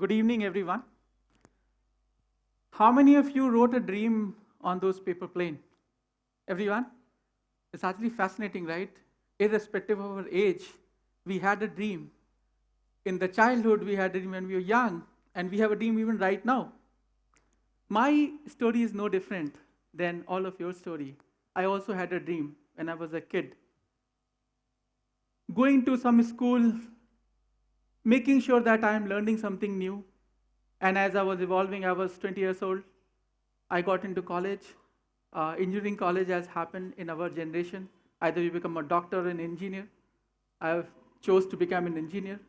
Good evening, everyone. How many of you wrote a dream on those paper plane? Everyone? It's actually fascinating, right? Irrespective of our age, we had a dream. In the childhood, we had a dream when we were young, and we have a dream even right now. My story is no different than all of your story. I also had a dream when I was a kid. Going to some school, making sure that I am learning something new. And as I was evolving, I was 20 years old. I got into college. Engineering college has happened in our generation. Either you become a doctor or an engineer. I chose to become an engineer.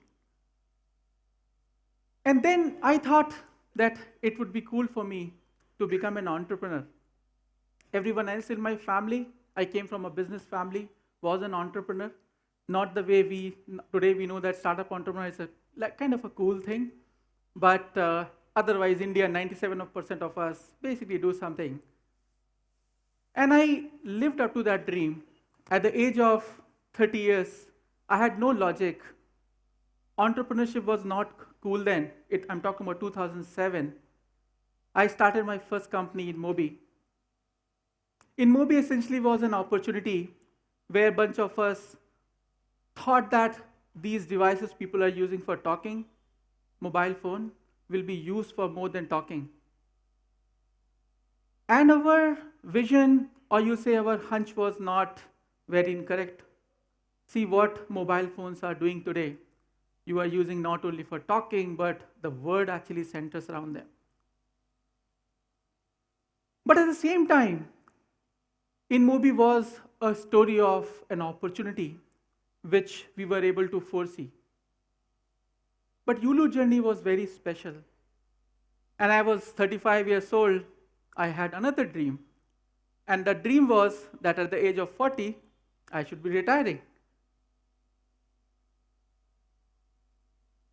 And then I thought that it would be cool for me to become an entrepreneur. Everyone else in my family, I came from a business family, was an entrepreneur. Not the way today we know that startup entrepreneur is kind of a cool thing. But otherwise, India, 97% of us basically do something. And I lived up to that dream. At the age of 30 years, I had no logic. Entrepreneurship was not cool then. I'm talking about 2007. I started my first company in Mobi. In Mobi essentially was an opportunity where a bunch of us thought that these devices people are using for talking, mobile phone, will be used for more than talking. And our vision, or you say our hunch, was not very incorrect. See what mobile phones are doing today. You are using not only for talking, but the word actually centers around them. But at the same time, in Mobi was a story of an opportunity which we were able to foresee. But Yulu journey was very special. And I was 35 years old, I had another dream. And the dream was that at the age of 40, I should be retiring.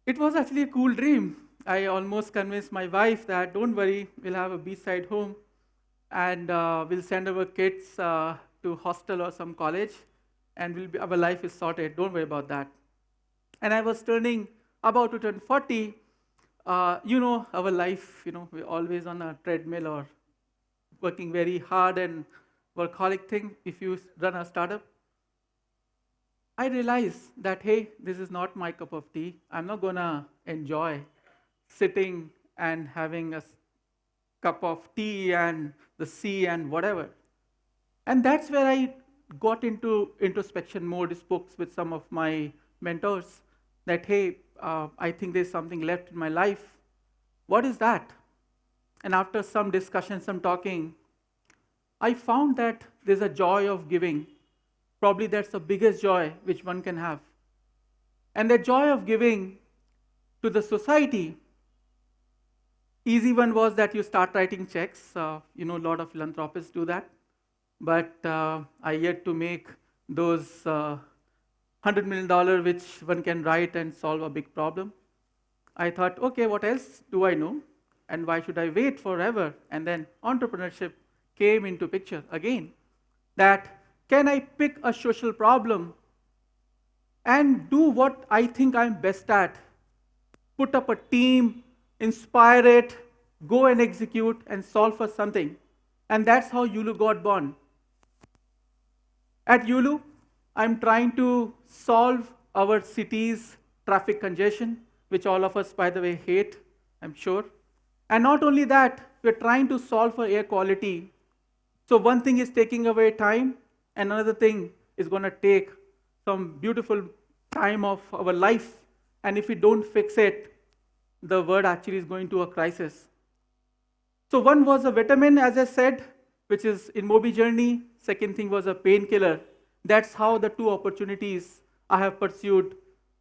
It was actually a cool dream. I almost convinced my wife that don't worry, we'll have a beachside home and we'll send our kids to hostel or some college and our life is sorted. Don't worry about that. And I was about to turn 40. Our life, we're always on a treadmill or working very hard and workaholic thing if you run a startup. I realized that, hey, this is not my cup of tea. I'm not going to enjoy sitting and having a cup of tea and the sea and whatever. And that's where I got into introspection mode, spoke with some of my mentors that, hey, I think there's something left in my life. What is that? And after some discussion, some talking, I found that there's a joy of giving. Probably that's the biggest joy which one can have. And the joy of giving to the society, easy one was that you start writing checks. A lot of philanthropists do that. But I yet to make those $100 million which one can write and solve a big problem. I thought, okay, what else do I know? And why should I wait forever? And then entrepreneurship came into picture again. That can I pick a social problem and do what I think I'm best at? Put up a team, inspire it, go and execute and solve for something. And that's how Yulu got born. At Yulu, I'm trying to solve our city's traffic congestion, which all of us, by the way, hate, I'm sure. And not only that, we're trying to solve for air quality. So one thing is taking away time, and another thing is going to take some beautiful time of our life. And if we don't fix it, the world actually is going to a crisis. So one was a vitamin, as I said, which is in Mobi journey. Second thing was a painkiller. That's how the two opportunities I have pursued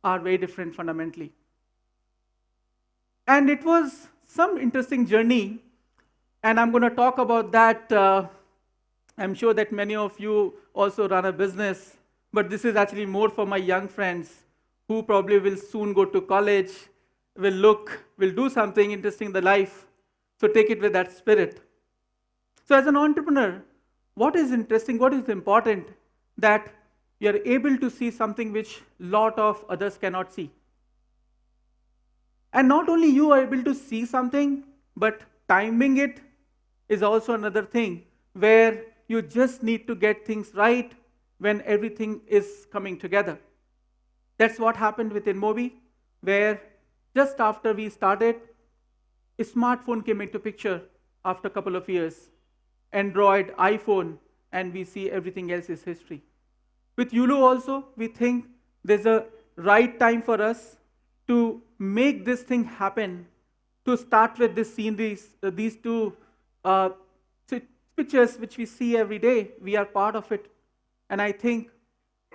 are very different fundamentally. And it was some interesting journey, and I'm going to talk about that. I'm sure that many of you also run a business, but this is actually more for my young friends who probably will soon go to college, will do something interesting in their life. So take it with that spirit. So as an entrepreneur, what is interesting, what is important, that you're able to see something which lot of others cannot see. And not only you are able to see something, but timing it is also another thing where you just need to get things right when everything is coming together. That's what happened with InMobi, where just after we started, a smartphone came into picture after a couple of years. Android, iPhone, and we see everything else is history. With Yulu also, we think there's a right time for us to make this thing happen, to start with this sceneries, these two uh, pictures which we see every day. We are part of it. And I think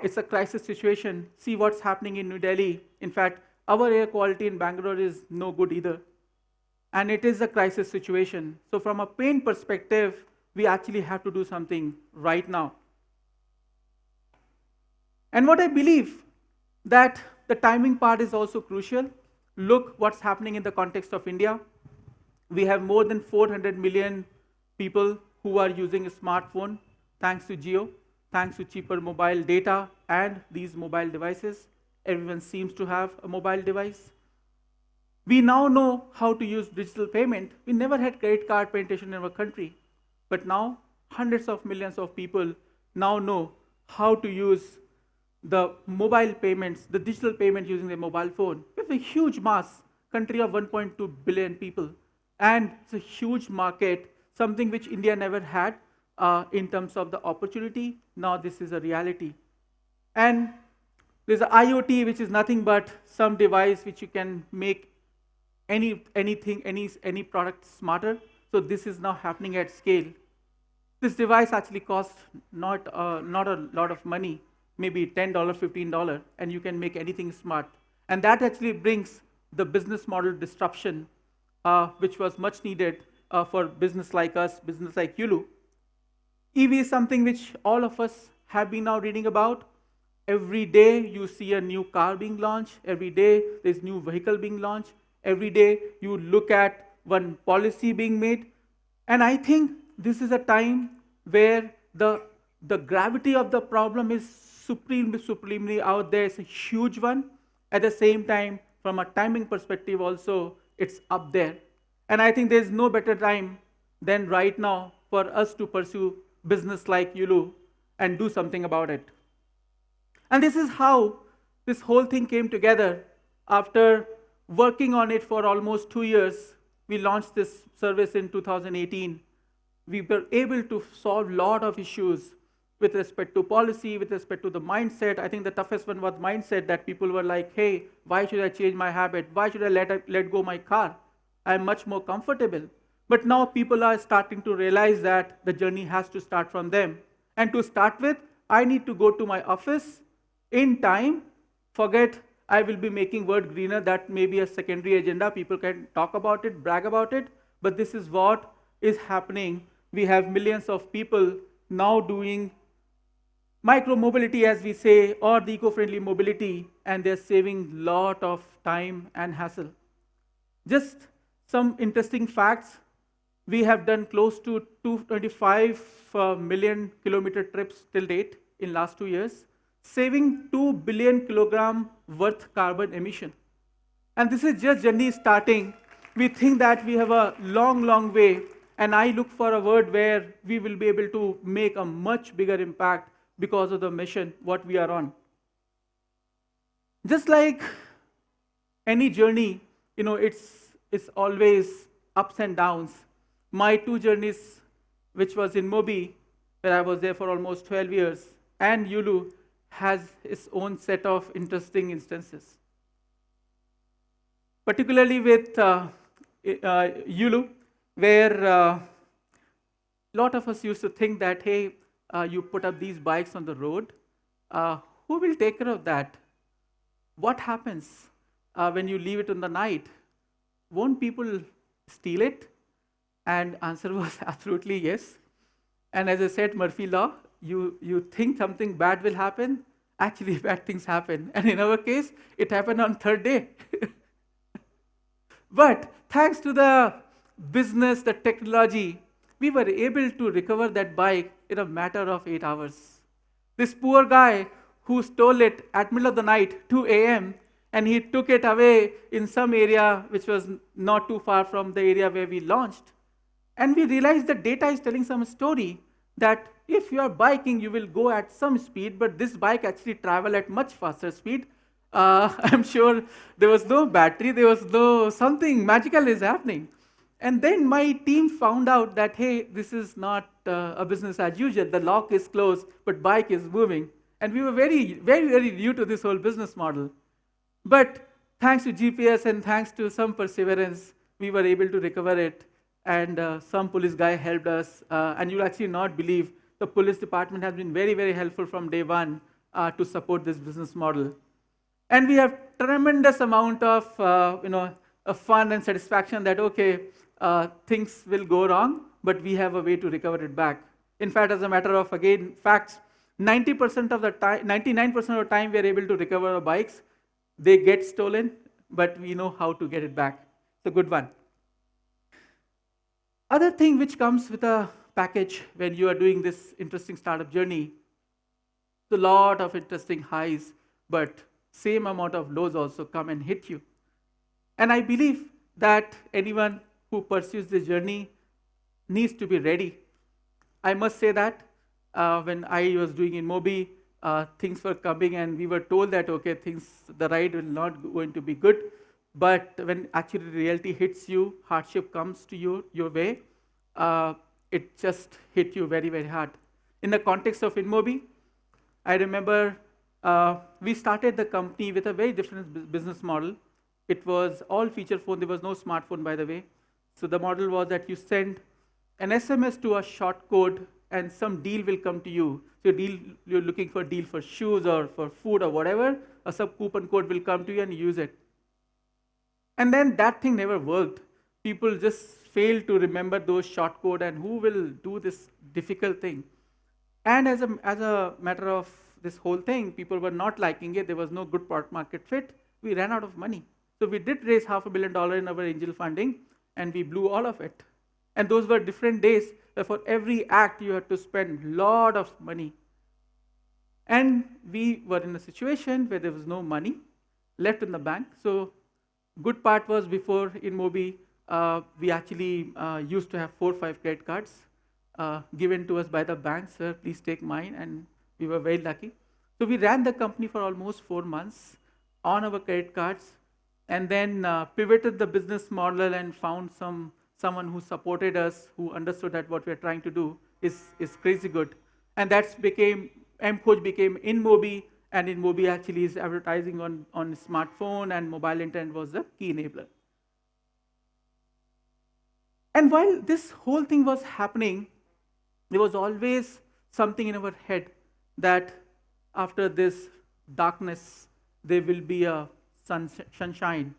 it's a crisis situation. See what's happening in New Delhi. In fact, our air quality in Bangalore is no good either. And it is a crisis situation. So, from a pain perspective, we actually have to do something right now. And what I believe that the timing part is also crucial. Look what's happening in the context of India. We have more than 400 million people who are using a smartphone thanks to Geo, thanks to cheaper mobile data and these mobile devices. Everyone seems to have a mobile device. We now know how to use digital payment. We never had credit card penetration in our country, but now hundreds of millions of people now know how to use the mobile payments, the digital payment using their mobile phone. We have a huge mass, country of 1.2 billion people, and it's a huge market, something which India never had in terms of the opportunity. Now this is a reality. And there's a IoT, which is nothing but some device which you can make any product smarter. So this is now happening at scale. This device actually costs not a lot of money, maybe $10, $15, and you can make anything smart. And that actually brings the business model disruption, which was much needed for business like us, business like Yulu. EV is something which all of us have been now reading about. Every day you see a new car being launched. Every day there's new vehicle being launched. Every day you look at one policy being made. And I think this is a time where the gravity of the problem is supremely out there. It's a huge one. At the same time, from a timing perspective also, it's up there. And I think there's no better time than right now for us to pursue business like Yulu and do something about it. And this is how this whole thing came together. After working on it for almost 2 years, we launched this service in 2018. We were able to solve a lot of issues with respect to policy, with respect to the mindset. I think the toughest one was mindset, that people were like, hey, why should I change my habit? Why should I let go my car? I'm much more comfortable. But now people are starting to realize that the journey has to start from them. And to start with, I need to go to my office in time. Forget I will be making word greener. That may be a secondary agenda. People can talk about it, brag about it. But this is what is happening. We have millions of people now doing micro mobility, as we say, or the eco-friendly mobility, and they're saving a lot of time and hassle. Just some interesting facts. We have done close to 225 million kilometer trips till date in last 2 years, saving 2 billion kilogram worth carbon emission. And this is just journey starting. We think that we have a long way, and I look for a world where we will be able to make a much bigger impact because of the mission what we are on. Just like any journey, it's always ups and downs. My two journeys, which was in Mobi, where I was there for almost 12 years, and Yulu has its own set of interesting instances. Particularly with Yulu, where a lot of us used to think that, hey, you put up these bikes on the road, who will take care of that? What happens when you leave it in the night? Won't people steal it? And answer was absolutely yes. And as I said, Murphy law, you think something bad will happen, actually bad things happen. And in our case, it happened on third day. But thanks to the business, the technology, we were able to recover that bike in a matter of 8 hours. This poor guy who stole it at middle of the night, 2 a.m., and he took it away in some area which was not too far from the area where we launched. And we realized that data is telling some story that if you are biking, you will go at some speed, but this bike actually travel at much faster speed. I'm sure there was no battery, there was no something magical is happening. And then my team found out that, hey, this is not a business as usual. The lock is closed, but bike is moving. And we were very, very, very new to this whole business model. But thanks to GPS and thanks to some perseverance, we were able to recover it. And some police guy helped us. And you'll actually not believe the police department has been very, very helpful from day one to support this business model. And we have tremendous amount of fun and satisfaction that, okay, things will go wrong, but we have a way to recover it back. In fact, as a matter of, again, facts, 90% of the time, 99% of the time we are able to recover our bikes. They get stolen, but we know how to get it back. It's a good one. Other thing which comes with a package when you are doing this interesting startup journey, a lot of interesting highs, but same amount of lows also come and hit you. And I believe that anyone who pursues this journey needs to be ready. I must say that when I was doing in Mobi, things were coming and we were told that, okay, the ride will not going to be good. But when actually reality hits you, hardship comes to you, your way, it just hit you very, very hard. In the context of InMobi, I remember we started the company with a very different business model. It was all feature phone. There was no smartphone, by the way. So the model was that you send an SMS to a short code and some deal will come to you. So you're looking for a deal for shoes or for food or whatever, a sub coupon code will come to you and you use it. And then that thing never worked. People just failed to remember those short code and who will do this difficult thing. And as a matter of this whole thing, people were not liking it. There was no good product market fit. We ran out of money. So we did raise $500 million in our angel funding and we blew all of it. And those were different days where for every act you had to spend a lot of money. And we were in a situation where there was no money left in the bank. So good part was before in Mobi, we actually used to have 4 or 5 credit cards given to us by the bank. Sir, please take mine. And we were very lucky. So we ran the company for almost 4 months on our credit cards and then pivoted the business model and found someone who supported us, who understood that what we're trying to do is crazy good. And that's became, M-Coach became InMobi, and InMobi actually is advertising on smartphone and mobile internet was the key enabler. And while this whole thing was happening, there was always something in our head that after this darkness, there will be a sunshine.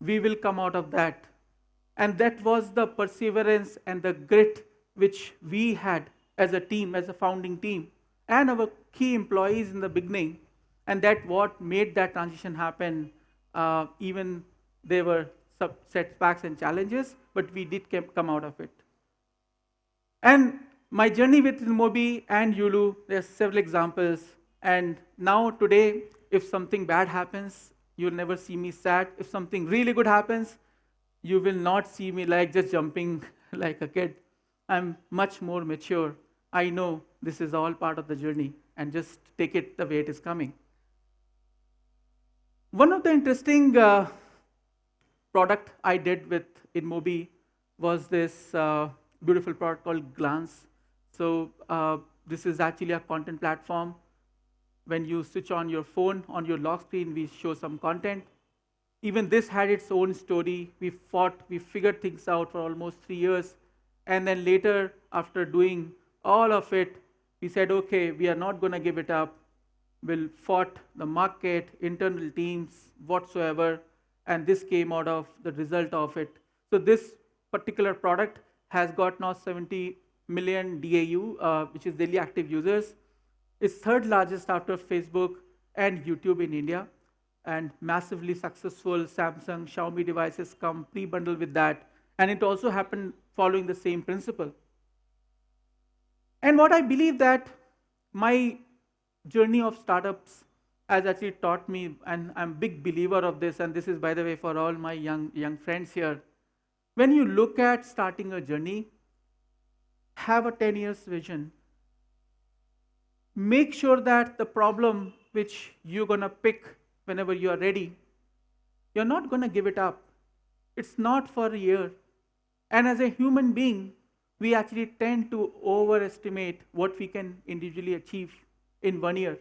We will come out of that. And that was the perseverance and the grit which we had as a team, as a founding team, and our key employees in the beginning. And that what made that transition happen. Even there were setbacks and challenges, but we did come out of it. And my journey with Mobi and Yulu, there's several examples. And now today, if something bad happens, you'll never see me sad. If something really good happens, you will not see me like just jumping like a kid. I'm much more mature. I know this is all part of the journey and just take it the way it is coming. One of the interesting product I did with InMobi was this beautiful product called Glance. So this is actually a content platform. When you switch on your phone, on your lock screen, we show some content. Even this had its own story. We fought, we figured things out for almost 3 years. And then later, after doing all of it, we said, okay, we are not going to give it up. We'll fought the market, internal teams, whatsoever. And this came out of the result of it. So this particular product has got now 70 million DAU, which is daily active users. It's third largest after Facebook and YouTube in India. And massively successful. Samsung, Xiaomi devices come pre-bundled with that. And it also happened following the same principle. And what I believe that my journey of startups has actually taught me, and I'm a big believer of this, and this is, by the way, for all my young friends here. When you look at starting a journey, have a 10 years vision. Make sure that the problem which you're going to pick whenever you are ready, you're not going to give it up. It's not for a year. And as a human being, we actually tend to overestimate what we can individually achieve in 1 year.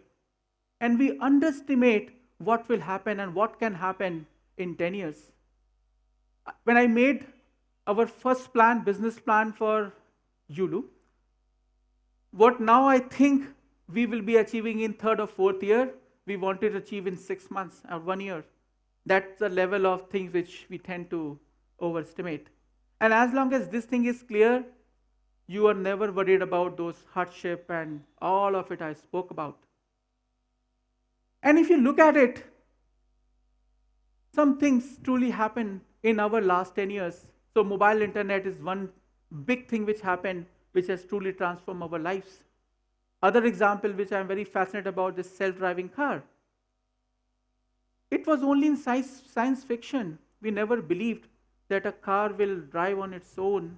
And we underestimate what will happen and what can happen in 10 years. When I made our first plan, business plan for Yulu, what now I think we will be achieving in third or fourth year, we wanted to achieve in 6 months or 1 year. That's the level of things which we tend to overestimate. And as long as this thing is clear, you are never worried about those hardship and all of it I spoke about. And if you look at it, some things truly happen in our last 10 years. So mobile internet is one big thing which happened, which has truly transformed our lives. Other example which I'm very fascinated about is self-driving car. It was only in science fiction. We never believed that a car will drive on its own.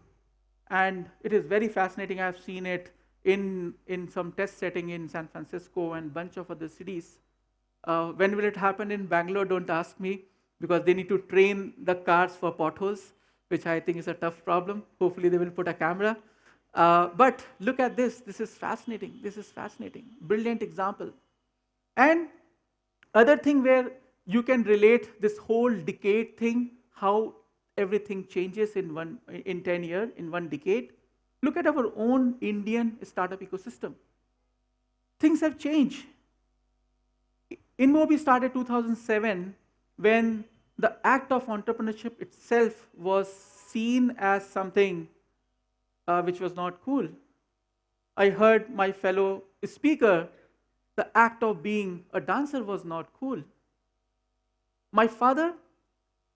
And it is very fascinating. I've seen it in some test setting in San Francisco and bunch of other cities. When will it happen in Bangalore? Don't ask me, because they need to train the cars for potholes, which I think is a tough problem. Hopefully they will put a camera. But look at this. This is fascinating. This is fascinating. Brilliant example. And other thing where you can relate this whole decade thing, how everything changes in 10 years, in one decade. Look at our own Indian startup ecosystem. Things have changed. InMobi started 2007 when the act of entrepreneurship itself was seen as something which was not cool. I heard my fellow speaker, the act of being a dancer was not cool. My father,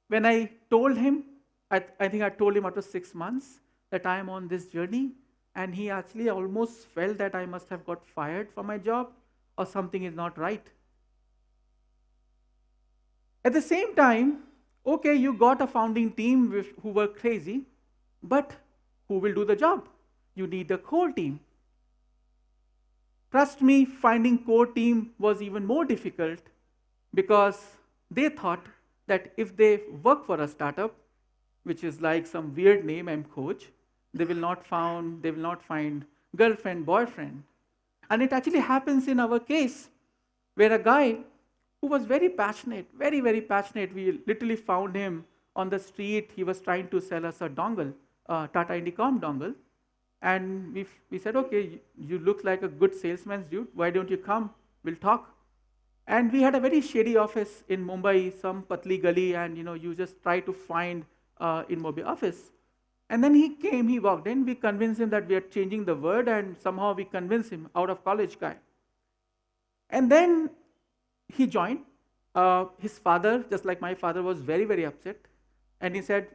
when I told him, I think I told him after 6 months that I am on this journey, and he actually almost felt that I must have got fired from my job or something is not right. At the same time, okay, you got a founding team who were crazy, but who will do the job? You need a core team. Trust me, finding core team was even more difficult because they thought that if they work for a startup, which is like some weird name, I'm coach, they will not find girlfriend, boyfriend. And it actually happens in our case, where a guy who was very passionate, very, very passionate, we literally found him on the street. He was trying to sell us a dongle, Tata Indicom dongle. And we said, okay, you look like a good salesman, dude. Why don't you come? We'll talk. And we had a very shady office in Mumbai, some patli gali, and you just try to find InMobi office. And then he came, he walked in, we convinced him that we are changing the word, and somehow we convinced him, out of college guy. And then he joined. His father, just like my father, was very, very upset. And he said,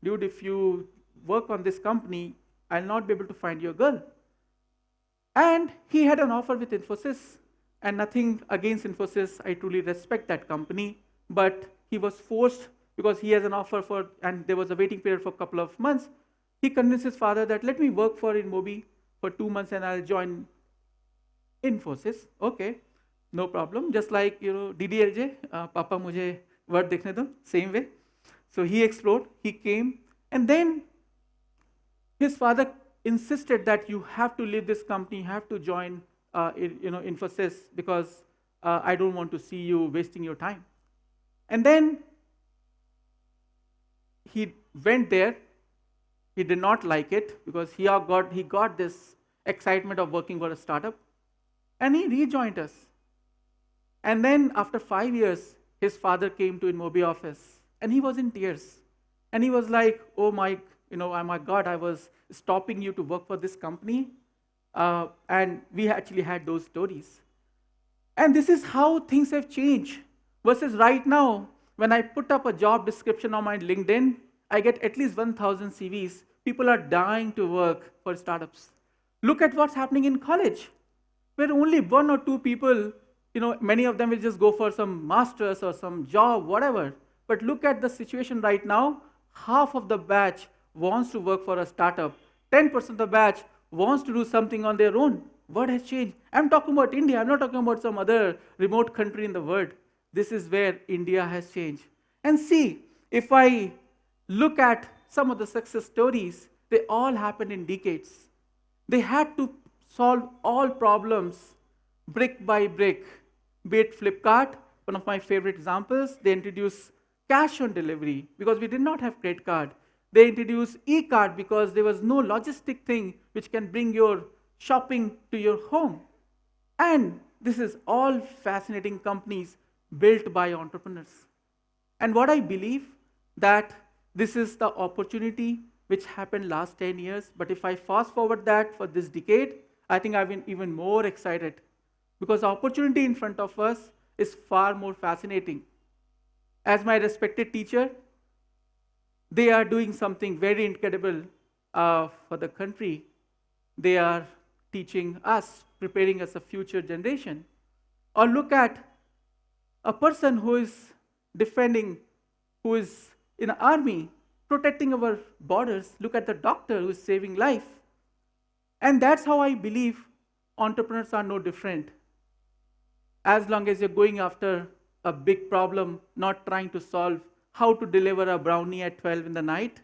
dude, if you work on this company, I'll not be able to find you a girl. And he had an offer with Infosys. And nothing against Infosys, I truly respect that company. But he was forced, because he has an offer and there was a waiting period for a couple of months. He convinced his father that let me work for InMobi for 2 months and I'll join Infosys. Okay, no problem. Just like, DDLJ, Papa mujhe word dekhne do, same way. So he explored, he came, and then his father insisted that you have to leave this company, you have to join Infosys, because I don't want to see you wasting your time. And then he went there. He did not like it because he got this excitement of working for a startup, and he rejoined us. And then after 5 years, his father came to InMobi office, and he was in tears. And he was like, oh my God, I was stopping you to work for this company. And we actually had those stories. And this is how things have changed. Versus right now, when I put up a job description on my LinkedIn, I get at least 1,000 CVs. People are dying to work for startups. Look at what's happening in college, where only 1 or 2 people many of them will just go for some masters or some job, whatever. But look at the situation right now. Half of the batch wants to work for a startup. 10% of the batch wants to do something on their own. What has changed? I'm talking about India. I'm not talking about some other remote country in the world. This is where India has changed. And see, if I look at some of the success stories, they all happened in decades. They had to solve all problems brick by brick. Be it Flipkart, one of my favorite examples, they introduced cash on delivery because we did not have credit card. They introduced e-card because there was no logistic thing which can bring your shopping to your home. And this is all fascinating companies built by entrepreneurs. And what I believe that this is the opportunity which happened last 10 years. But if I fast forward that for this decade, I think I've been even more excited because the opportunity in front of us is far more fascinating. As my respected teacher, they are doing something very incredible for the country. They are teaching us, preparing us a future generation. Or look at a person who is defending, who is in the army, protecting our borders. Look at the doctor who is saving life. And that's how I believe entrepreneurs are no different. As long as you're going after a big problem, not trying to solve how to deliver a brownie at 12 in the night,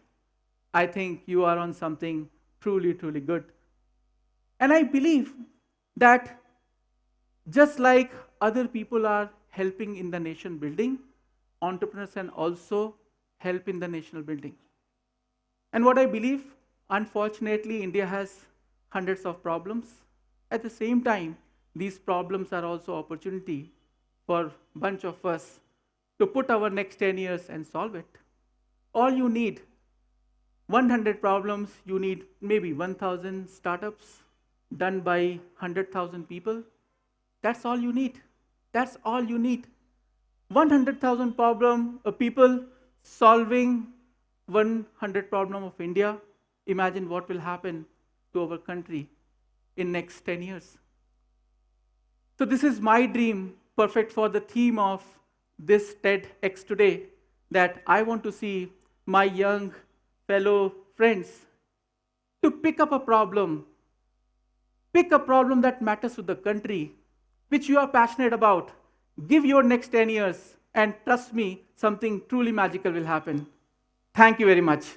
I think you are on something truly, truly good. And I believe that just like other people are helping in the nation building, entrepreneurs can also help in the national building. And what I believe, unfortunately, India has hundreds of problems. At the same time, these problems are also opportunity for a bunch of us to put our next 10 years and solve it. All you need, 100 problems, you need maybe 1,000 startups done by 100,000 people. That's all you need. That's all you need. 100,000 people solving 100 problem of India. Imagine what will happen to our country in next 10 years. So this is my dream, perfect for the theme of this TEDx today, that I want to see my young fellow friends to pick a problem that matters to the country, which you are passionate about. Give your next 10 years and trust me, something truly magical will happen. Thank you very much.